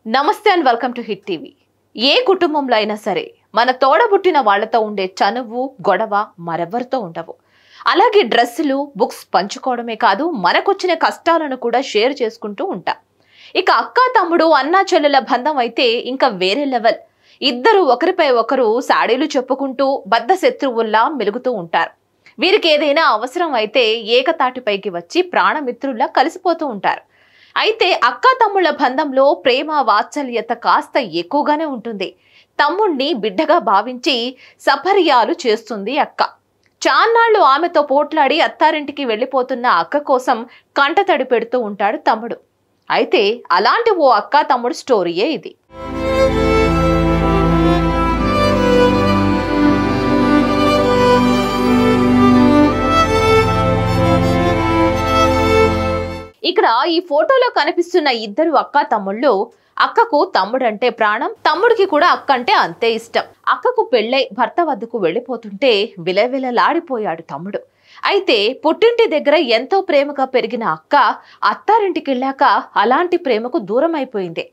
నమస్తే and welcome to Hit TV. ఏ కుటుంబంలో అయినా సరే మన తోడబుట్టిన వాళ్లతో ఉండే చనువు గొడవ మరెవరితో ఉండవు. అలాగే డ్రెస్సులు బుక్స్ పంచుకోవడమే కాదు, మనకొచ్చిన కష్టాలను కూడా షేర్ చేసుకుంటూ ఉంటాం. ఇక అక్క తమ్ముడు అన్నా చెల్లెల బంధం అయితే ఇంకా వేరే లెవెల్. ఇద్దరు ఒకరిపై ఒకరు సాడీలు చెప్పుకుంటూ బద్ధ శత్రువుల్లా మెలుగుతూ ఉంటారు. వీరికి ఏదైనా అవసరం అయితే ఏకతాటిపైకి వచ్చి ప్రాణమిత్రుల్లా కలిసిపోతూ ఉంటారు. అయితే అక్క తమ్ముళ్ల బంధంలో ప్రేమ వాత్సల్యత కాస్త ఎక్కువగానే ఉంటుంది. తమ్ముణ్ణి బిడ్డగా భావించి సపర్యాలు చేస్తుంది అక్క. చాన్నాళ్లు ఆమెతో పోట్లాడి అత్తారింటికి వెళ్లిపోతున్న అక్క కోసం కంటతడి పెడుతూ ఉంటాడు తమ్ముడు. అయితే అలాంటి ఓ అక్క తమ్ముడు స్టోరీయే ఇది. ఇక్కడ ఈ ఫోటోలో కనిపిస్తున్న ఇద్దరు అక్క తమ్ముళ్ళు. అక్కకు తమ్ముడంటే ప్రాణం, తమ్ముడికి కూడా అక్క అంటే అంతే ఇష్టం. అక్కకు పెళ్ళై భర్త వద్దకు వెళ్లిపోతుంటే విలవిలలాడిపోయాడు తమ్ముడు. అయితే పుట్టింటి దగ్గర ఎంతో ప్రేమగా పెరిగిన అక్క అత్తారింటికి వెళ్ళాక అలాంటి ప్రేమకు దూరం అయిపోయింది.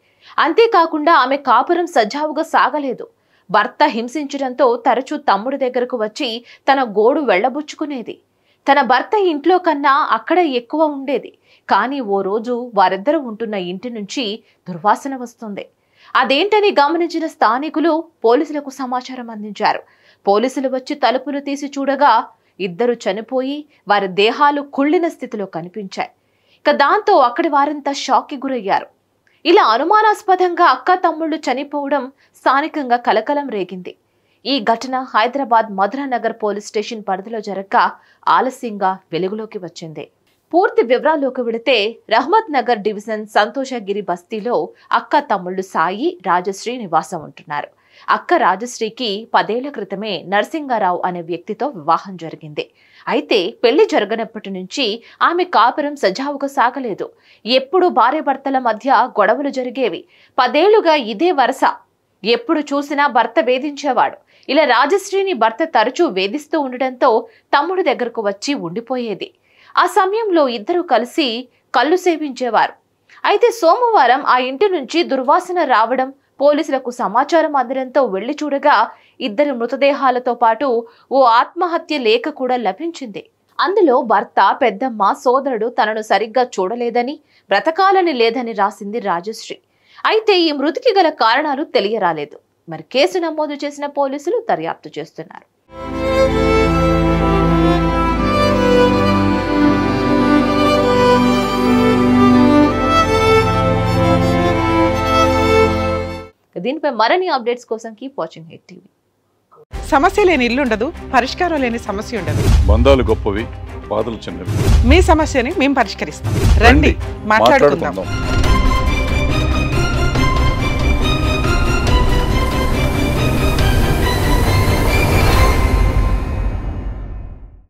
అంతేకాకుండా ఆమె కాపురం సజావుగా సాగలేదు. భర్త హింసించడంతో తరచూ తమ్ముడి దగ్గరకు వచ్చి తన గోడు వెళ్లబుచ్చుకునేది. తన భర్త ఇంట్లో కన్నా అక్కడే ఎక్కువ ఉండేది. కానీ ఓ రోజు వారిద్దరూ ఉంటున్న ఇంటి నుంచి దుర్వాసన వస్తుంది. అదేంటని గమనించిన స్థానికులు పోలీసులకు సమాచారం అందించారు. పోలీసులు వచ్చి తలుపులు తీసి చూడగా ఇద్దరు చనిపోయి వారి దేహాలు కుళ్ళిన స్థితిలో కనిపించాయి. ఇక దాంతో అక్కడి వారంతా షాక్కి గురయ్యారు. ఇలా అనుమానాస్పదంగా అక్క తమ్ముళ్లు చనిపోవడం స్థానికంగా కలకలం రేగింది. ఈ ఘటన హైదరాబాద్ మధురానగర్ పోలీస్ స్టేషన్ పరిధిలో జరగగా ఆలస్యంగా వెలుగులోకి వచ్చింది. పూర్తి వివరాల్లోకి వెళితే రహమత్ నగర్ డివిజన్ సంతోషగిరి బస్తీలో అక్క తమ్ముళ్లు సాయి, రాజశ్రీ నివాసం ఉంటున్నారు. అక్క రాజశ్రీకి 10 ఏళ్ల క్రితమే నరసింగారావు అనే వ్యక్తితో వివాహం జరిగింది. అయితే పెళ్లి జరగనప్పటి నుంచి ఆమె కాపురం సజావుగా సాగలేదు. ఎప్పుడు భార్యాభర్తల మధ్య గొడవలు జరిగేవి. 10 ఏళ్లుగా ఇదే వరస. ఎప్పుడు చూసినా భర్త వేధించేవాడు. ఇలా రాజశ్రీని భర్త తరచూ వేధిస్తూ ఉండడంతో తమ్ముడి దగ్గరకు వచ్చి ఉండిపోయేది. ఆ సమయంలో ఇద్దరు కలిసి కళ్ళు సేవించేవారు. అయితే సోమవారం ఆ ఇంటి నుంచి దుర్వాసన రావడం పోలీసులకు సమాచారం అందడంతో వెళ్లి చూడగా ఇద్దరి మృతదేహాలతో పాటు ఓ ఆత్మహత్య లేఖ కూడా లభించింది. అందులో భర్త, పెద్దమ్మ, సోదరుడు తనను సరిగ్గా చూడలేదని, బ్రతకాలని లేదని రాసింది రాజశ్రీ. అయితే ఈ మృతికి గల కారణాలు తెలియరాలేదు. మరి కేసు నమోదు చేసిన పోలీసులు దర్యాప్తు చేస్తున్నారు. దీనిపై మరిన్ని అప్డేట్స్ కోసం కీప్ వాచింగ్ హిట్ టీవీ. సమస్య లేని ఇల్లు ఉండదు, పరిష్కారం లేని సమస్య ఉండదు. బంధాలు గొప్పవి, బాధలు చిన్నవి. మీ సమస్యని మేము పరిష్కరిస్తాం. రండి మాట్లాడుకుందాం.